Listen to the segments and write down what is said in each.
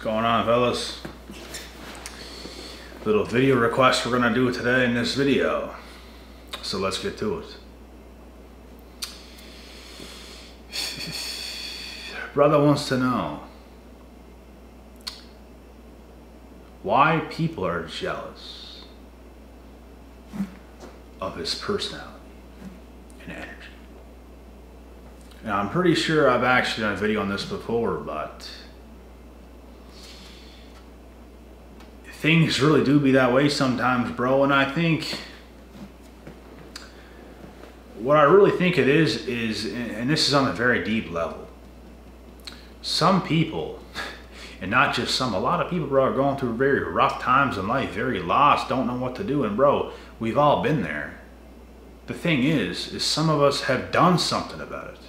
Going on, fellas? Little video request we're gonna do today in this video. So let's get to it. Brother wants to know why people are jealous of his personality and energy. Now, I'm pretty sure I've actually done a video on this before, but things really do be that way sometimes, bro. And I think what I really think it is, and this is on a very deep level, some people, and not just some, a lot of people, bro, are going through very rough times in life, very lost, don't know what to do. And bro, we've all been there. The thing is some of us have done something about it.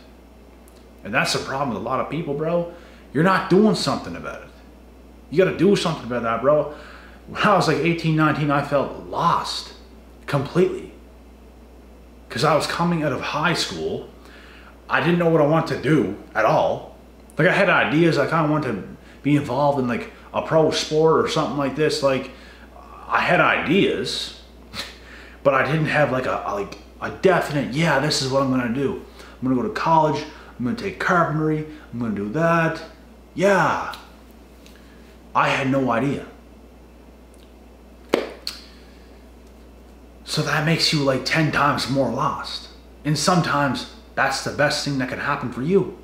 And that's the problem with a lot of people, bro. You're not doing something about it. You got to do something about that, bro. When I was like 18, 19, I felt lost completely. Because I was coming out of high school. I didn't know what I wanted to do at all. Like, I had ideas. I kind of wanted to be involved in like a pro sport or something like this. Like, I had ideas, but I didn't have like a definite, yeah, this is what I'm going to do. I'm going to go to college. I'm going to take carpentry. I'm going to do that. Yeah. I had no idea. So that makes you like 10 times more lost. And sometimes that's the best thing that can happen for you.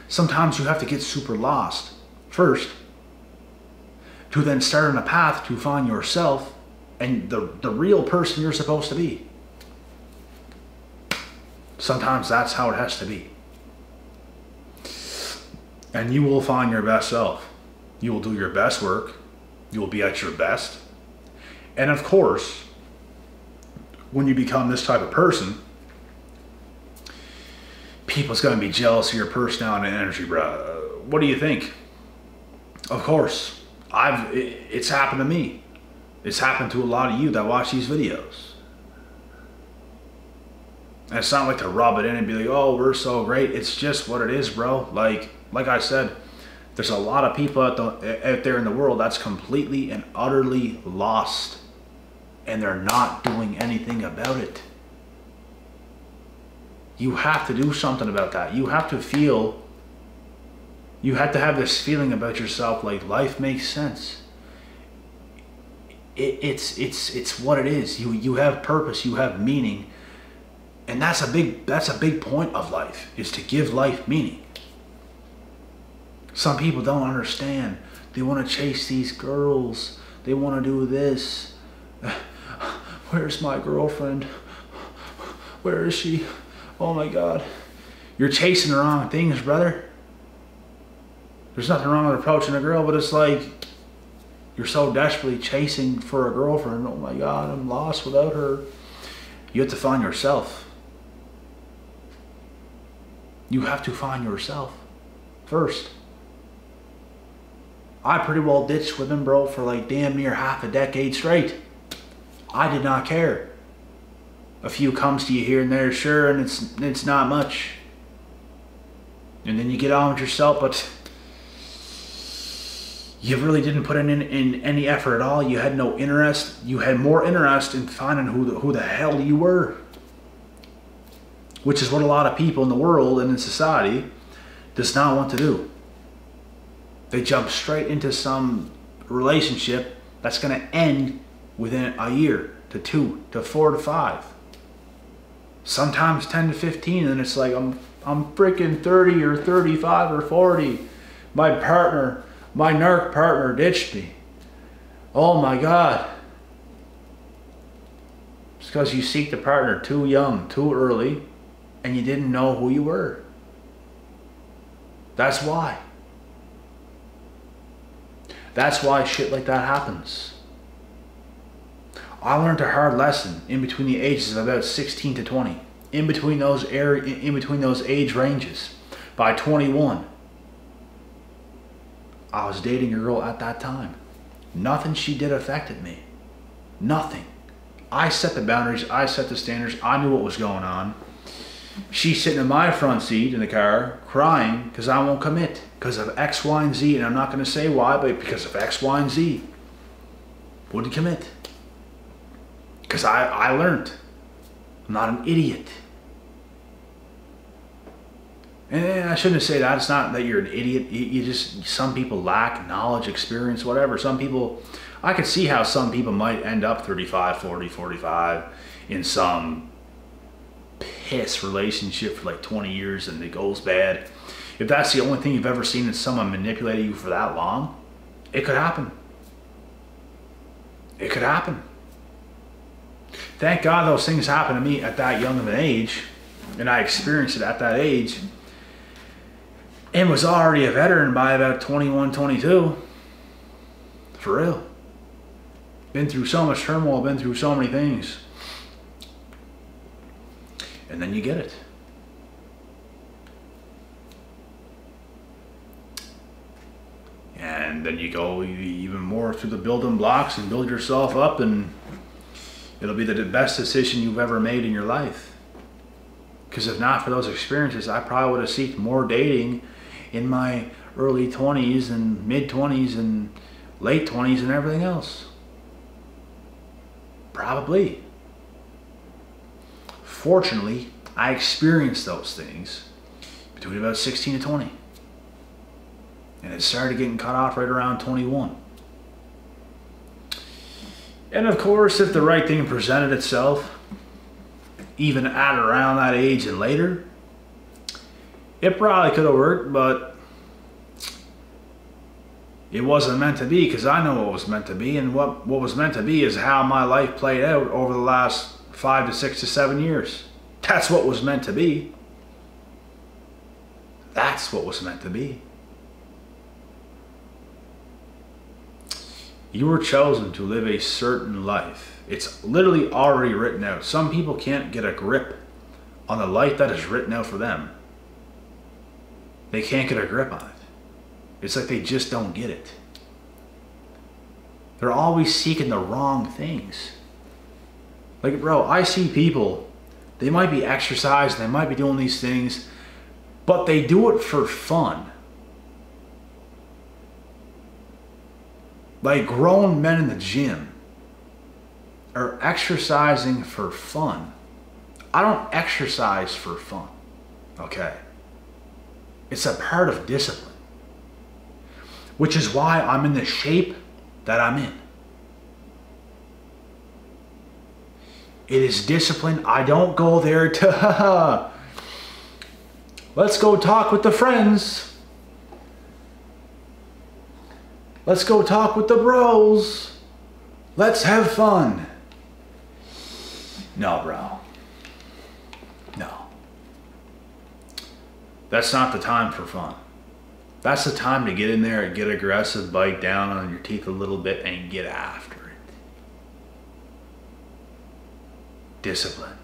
Sometimes you have to get super lost first to then start on a path to find yourself and the real person you're supposed to be. Sometimes that's how it has to be. And you will find your best self. You will do your best work. You will be at your best. And of course, when you become this type of person, people's going to be jealous of your personality and energy, bro. What do you think? Of course, it's happened to me. It's happened to a lot of you that watch these videos. And it's not like to rub it in and be like, oh, we're so great. It's just what it is, bro. Like I said, there's a lot of people out there in the world that's completely and utterly lost. And they're not doing anything about it. You have to do something about that. You have to feel, you have to have this feeling about yourself like life makes sense. It's what it is. You have purpose, you have meaning. And that's a big point of life, is to give life meaning. Some people don't understand. They want to chase these girls. They want to do this. Where's my girlfriend? Where is she? Oh my God. You're chasing the wrong things, brother. There's nothing wrong with approaching a girl, but it's like you're so desperately chasing for a girlfriend. Oh my God, I'm lost without her. You have to find yourself. You have to find yourself first. I pretty well ditched women, bro, for like damn near half a decade straight. I did not care. A few comes to you here and there, sure, and it's not much. And then you get on with yourself, but you really didn't put in any effort at all. You had no interest. You had more interest in finding who the hell you were. Which is what a lot of people in the world and in society does not want to do. They jump straight into some relationship that's going to end within a year to 2 to 4 to 5. Sometimes 10 to 15, and it's like I'm freaking 30 or 35 or 40. My narc partner ditched me. Oh my God. It's because you seek the partner too young, too early, and you didn't know who you were. That's why. That's why shit like that happens. I learned a hard lesson in between the ages of about 16 to 20. In between those age ranges. By 21, I was dating a girl at that time. Nothing she did affected me. Nothing. I set the boundaries. I set the standards. I knew what was going on. She's sitting in my front seat in the car crying because I won't commit because of X, Y, and Z. And I'm not going to say why, but because of X, Y, and Z. Wouldn't commit. Because I learned. I'm not an idiot. And I shouldn't say that. It's not that you're an idiot. You just, some people lack knowledge, experience, whatever. Some people, I could see how some people might end up 35, 40, 45 in some piss relationship for like 20 years and it goes bad. If that's the only thing you've ever seen is someone manipulating you for that long, it could happen. It could happen. Thank God those things happened to me at that young of an age, and I experienced it at that age, and was already a veteran by about 21, 22. For real. Been through so much turmoil, been through so many things. And then you get it. And then you go even more through the building blocks and build yourself up, and it'll be the best decision you've ever made in your life. Because if not for those experiences, I probably would have sought more dating in my early 20s and mid 20s and late 20s and everything else. Probably. Fortunately, I experienced those things between about 16 to 20. And it started getting cut off right around 21. And of course, if the right thing presented itself, even at around that age and later, it probably could have worked, but it wasn't meant to be, because I know what was meant to be, and what was meant to be is how my life played out over the last 5 to 6 to 7 years. That's what was meant to be. That's what was meant to be. You were chosen to live a certain life. It's literally already written out. Some people can't get a grip on the life that is written out for them. They can't get a grip on it. It's like they just don't get it. They're always seeking the wrong things. Like, bro, I see people, they might be exercising, they might be doing these things, but they do it for fun. Like grown men in the gym are exercising for fun. I don't exercise for fun, okay? It's a part of discipline, which is why I'm in the shape that I'm in. It is discipline. I don't go there to, let's go talk with the friends. Let's go talk with the bros. Let's have fun. No, bro. No. That's not the time for fun. That's the time to get in there and get aggressive, bite down on your teeth a little bit, and get after it. Discipline.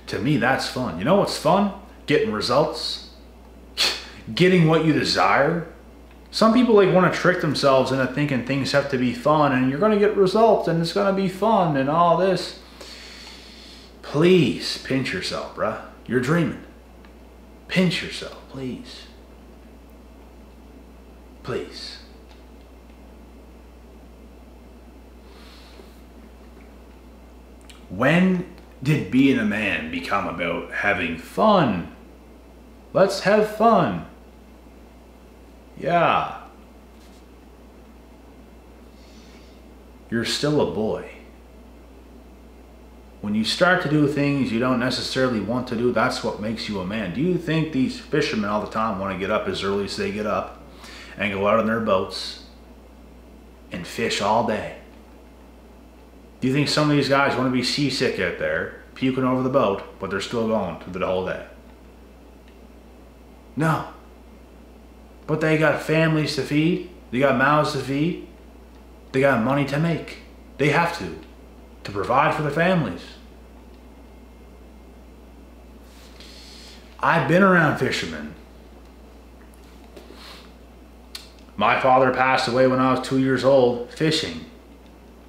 To me, that's fun. You know what's fun? Getting results. Getting what you desire. Some people like want to trick themselves into thinking things have to be fun and you're going to get results and it's going to be fun and all this. Please pinch yourself, bruh. You're dreaming. Pinch yourself, please. Please. When did being a man become about having fun? Let's have fun. Yeah. You're still a boy. When you start to do things you don't necessarily want to do, that's what makes you a man. Do you think these fishermen all the time want to get up as early as they get up and go out on their boats and fish all day? Do you think some of these guys want to be seasick out there, puking over the boat, but they're still going through the whole day? No. But they got families to feed. They got mouths to feed. They got money to make. They have to provide for their families. I've been around fishermen. My father passed away when I was 2 years old fishing.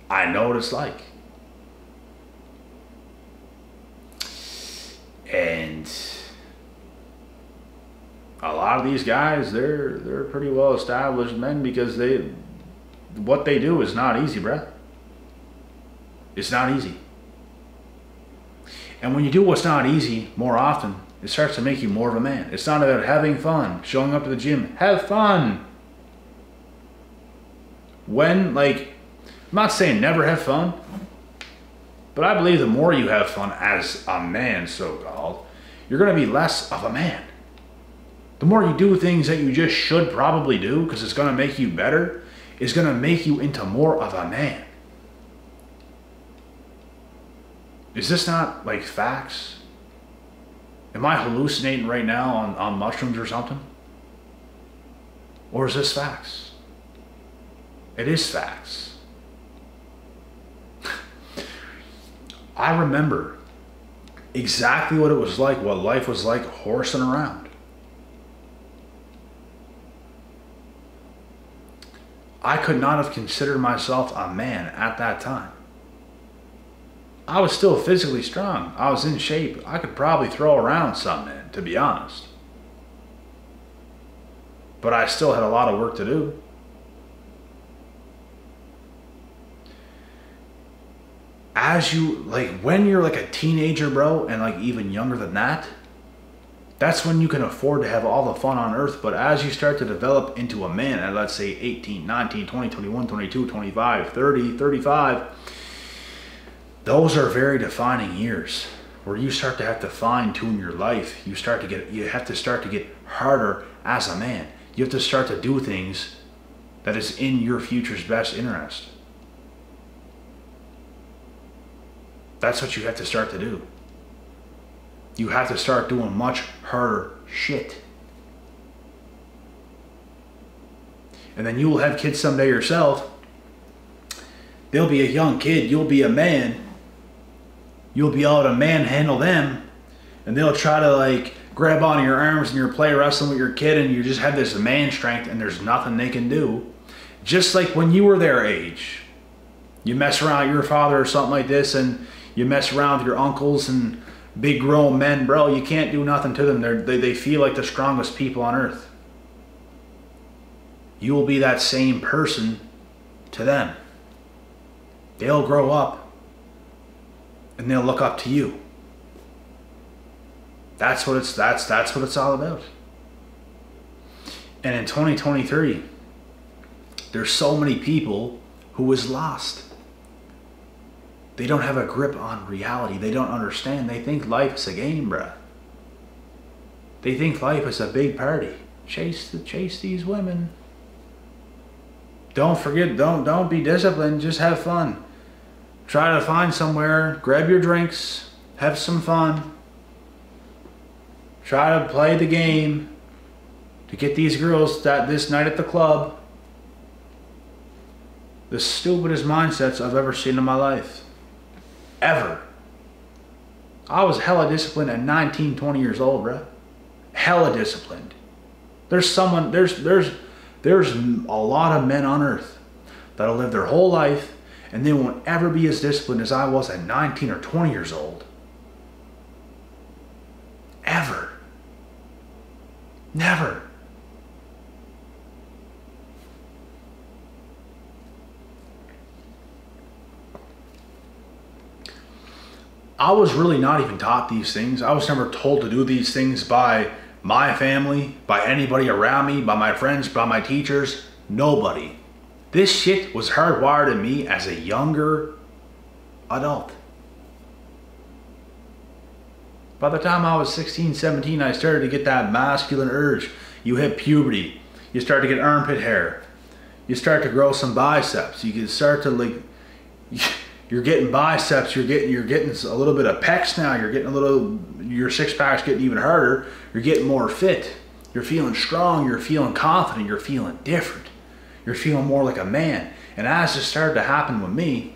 I know what it's like. And A lot of these guys, they're pretty well established men because what they do is not easy, bruh. It's not easy. And when you do what's not easy more often, it starts to make you more of a man. It's not about having fun, showing up to the gym. Have fun. I'm not saying never have fun, but I believe the more you have fun as a man, so-called, you're going to be less of a man. The more you do things that you just should probably do because it's going to make you better, is going to make you into more of a man. Is this not like facts? Am I hallucinating right now on mushrooms or something? Or is this facts? It is facts. I remember exactly what it was like, what life was like horsing around. I could not have considered myself a man at that time. I was still physically strong. I was in shape. I could probably throw around some men, to be honest. But I still had a lot of work to do. When you're like a teenager, bro, and like even younger than that, that's when you can afford to have all the fun on earth. But as you start to develop into a man at, let's say, 18, 19, 20, 21, 22, 25, 30, 35, those are very defining years where you start to have to fine tune your life. You have to start to get harder as a man. You have to start to do things that is in your future's best interest. That's what you have to start to do. You have to start doing much harder shit. And then you will have kids someday yourself. They'll be a young kid. You'll be a man. You'll be able to manhandle them. And they'll try to like grab onto your arms and you're play wrestling with your kid and you just have this man strength and there's nothing they can do. Just like when you were their age. You mess around with your father or something like this and you mess around with your uncles and big grown men, bro, you can't do nothing to them. They feel like the strongest people on earth. You will be that same person to them. They'll grow up and they'll look up to you. That's what it's all about. And in 2023, there's so many people who is lost. They don't have a grip on reality. They don't understand. They think life is a game, bruh. They think life is a big party. Chase these women. Don't forget, don't be disciplined. Just have fun. Try to find somewhere, grab your drinks, have some fun. Try to play the game to get these girls this night at the club. The stupidest mindsets I've ever seen in my life. Ever. I was hella disciplined at 19, 20 years old, bruh. Hella disciplined. There's a lot of men on earth that'll live their whole life and they won't ever be as disciplined as I was at 19 or 20 years old. Ever. Never. I was really not even taught these things. I was never told to do these things by my family, by anybody around me, by my friends, by my teachers. Nobody. This shit was hardwired in me as a younger adult. By the time I was 16, 17, I started to get that masculine urge. You hit puberty. You start to get armpit hair. You start to grow some biceps. You can start to like... You're getting biceps, you're getting a little bit of pecs now, your six pack's getting even harder, you're getting more fit, you're feeling strong, you're feeling confident, you're feeling different, you're feeling more like a man. And as this started to happen with me,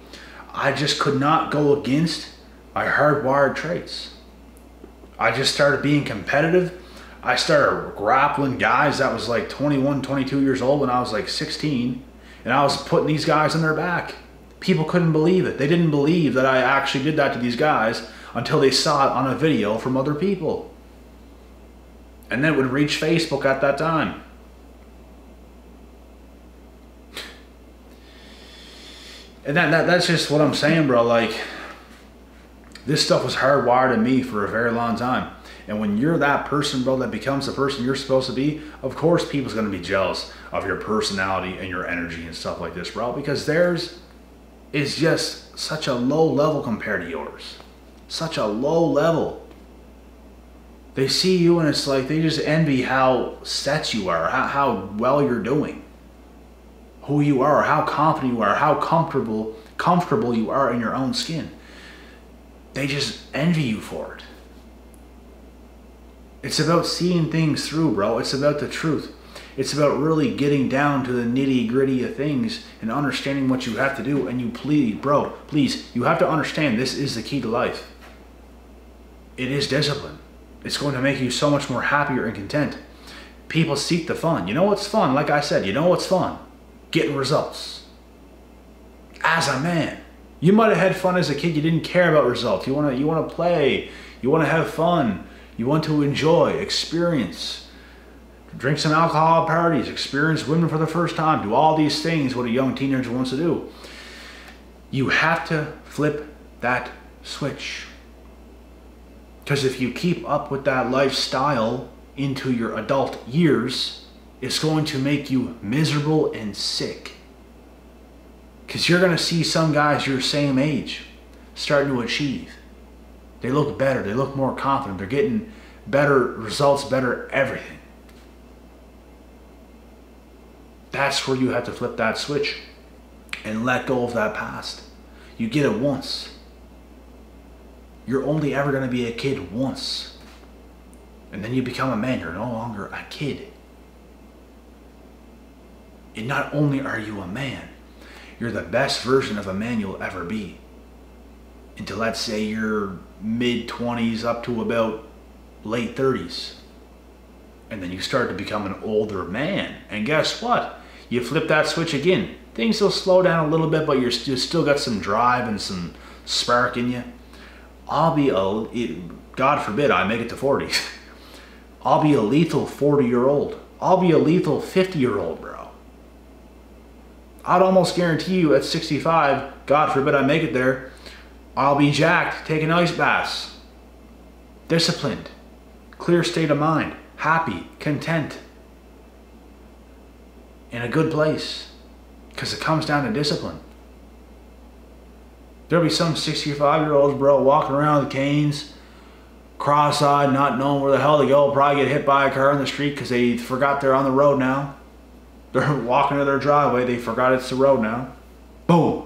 I just could not go against my hardwired traits. I just started being competitive. I started grappling guys that was like 21, 22 years old when I was like 16, and I was putting these guys on their back. People couldn't believe it. They didn't believe that I actually did that to these guys until they saw it on a video from other people. And then it would reach Facebook at that time. And that's just what I'm saying, bro. Like, this stuff was hardwired in me for a very long time. And when you're that person, bro, that becomes the person you're supposed to be, of course people's going to be jealous of your personality and your energy and stuff like this, bro. Because theirs is just such a low level compared to yours. Such a low level. They see you and it's like they just envy how set you are, how well you're doing. Who you are, how confident you are, how comfortable you are in your own skin. They just envy you for it. It's about seeing things through, bro. It's about the truth. It's about really getting down to the nitty gritty of things and understanding what you have to do. And you please, you have to understand this is the key to life. It is discipline. It's going to make you so much more happier and content. People seek the fun. You know what's fun? Like I said, you know what's fun? Getting results. As a man, you might have had fun as a kid. You didn't care about results. You want to play. You want to have fun. You want to enjoy, experience, drink some alcohol at parties, experience women for the first time, do all these things what a young teenager wants to do. You have to flip that switch. Because if you keep up with that lifestyle into your adult years, it's going to make you miserable and sick. Because you're going to see some guys your same age starting to achieve. They look better. They look more confident. They're getting better results, better everything. That's where you have to flip that switch and let go of that past. You get it once. You're only ever going to be a kid once. And then you become a man. You're no longer a kid. And not only are you a man, you're the best version of a man you'll ever be. Until, let's say, you're mid-20s up to about late 30s. And then you start to become an older man. And guess what? You flip that switch again. Things will slow down a little bit, but you still got some drive and some spark in you. God forbid I make it to 40. I'll be a lethal 40-year-old. I'll be a lethal 50-year-old, bro. I'd almost guarantee you at 65, God forbid I make it there, I'll be jacked, taking ice baths. Disciplined. Clear state of mind. Happy. Content. In a good place. Because it comes down to discipline. There'll be some 65-year-olds, bro, walking around with canes, cross-eyed, not knowing where the hell they go, probably get hit by a car in the street because they forgot they're on the road now. They're walking to their driveway, they forgot it's the road now. Boom.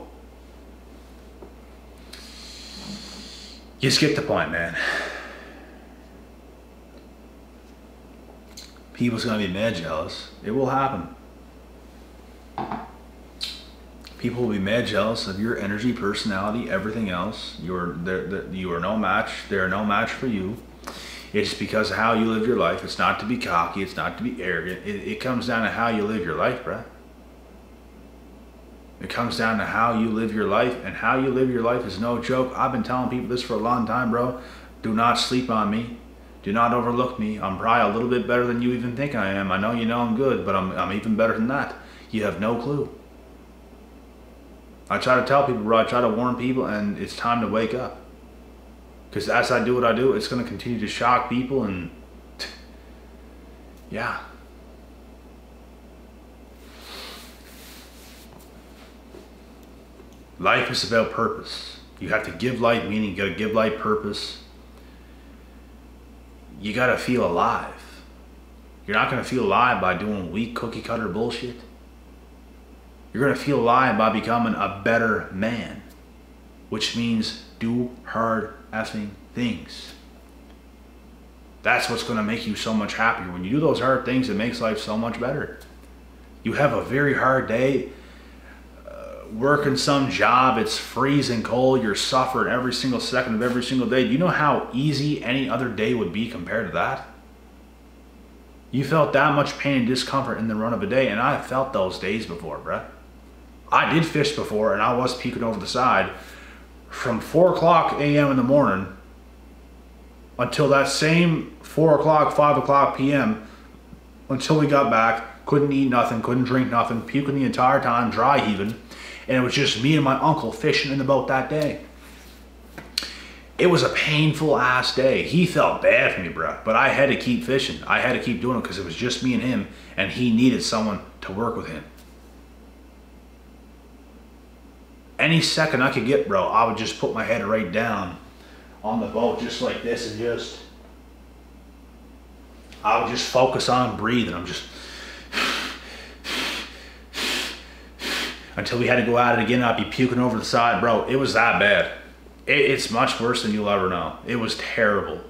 You just get the point, man. People's gonna be mad jealous. It will happen. People will be mad jealous of your energy, personality, everything else. You are no match. They are no match for you. It's because of how you live your life. It's not to be cocky. It's not to be arrogant. It comes down to how you live your life, bruh. It comes down to how you live your life, and how you live your life is no joke. I've been telling people this for a long time, bro. Do not sleep on me. Do not overlook me. I'm probably a little bit better than you even think I am. I know you know I'm good, but I'm even better than that. You have no clue. I try to tell people, bro. I try to warn people, and it's time to wake up. Because as I do what I do, it's going to continue to shock people, and yeah. Life is about purpose. You have to give life meaning. You got to give life purpose. You got to feel alive. You're not going to feel alive by doing weak cookie cutter bullshit. You're going to feel alive by becoming a better man, which means do hard effing things. That's what's going to make you so much happier. When you do those hard things, it makes life so much better. You have a very hard day, working some job, it's freezing cold, you're suffering every single second of every single day. Do you know how easy any other day would be compared to that? You felt that much pain and discomfort in the run of a day, and I felt those days before, bruh. I did fish before, and I was puking over the side from 4 o'clock a.m. in the morning until that same 4 o'clock, 5 o'clock p.m. until we got back. Couldn't eat nothing, couldn't drink nothing, puking the entire time, dry heaving. And it was just me and my uncle fishing in the boat that day. It was a painful ass day. He felt bad for me, bro. But I had to keep fishing. I had to keep doing it because it was just me and him, and he needed someone to work with him. Any second I could get, bro, I would just put my head right down on the boat just like this and just, I would just focus on breathing. I'm just, until we had to go at it again, I'd be puking over the side, bro. It was that bad. It's much worse than you'll ever know. It was terrible.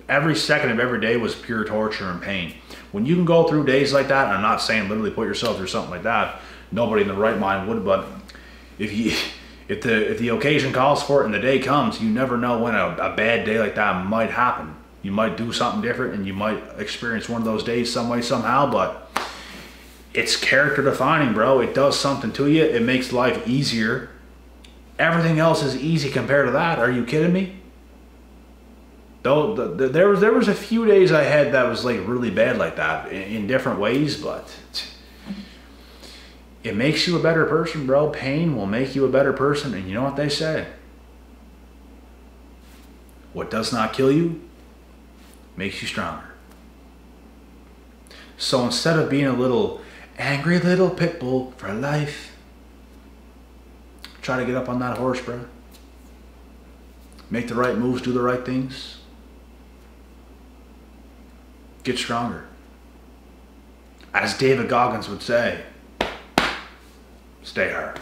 Every second of every day was pure torture and pain. When you can go through days like that, and I'm not saying literally put yourself through something like that, nobody in the right mind would, but if the occasion calls for it and the day comes, you never know when a bad day like that might happen. You might do something different and you might experience one of those days some way, somehow, but it's character defining, bro. It does something to you. It makes life easier. Everything else is easy compared to that. Are you kidding me? Though there was a few days I had that was like really bad like that in different ways, but it makes you a better person, bro. Pain will make you a better person. And you know what they say? What does not kill you makes you stronger. So instead of being a little angry little pit bull for life, try to get up on that horse, bro. Make the right moves, do the right things. Get stronger. As David Goggins would say, stay hard.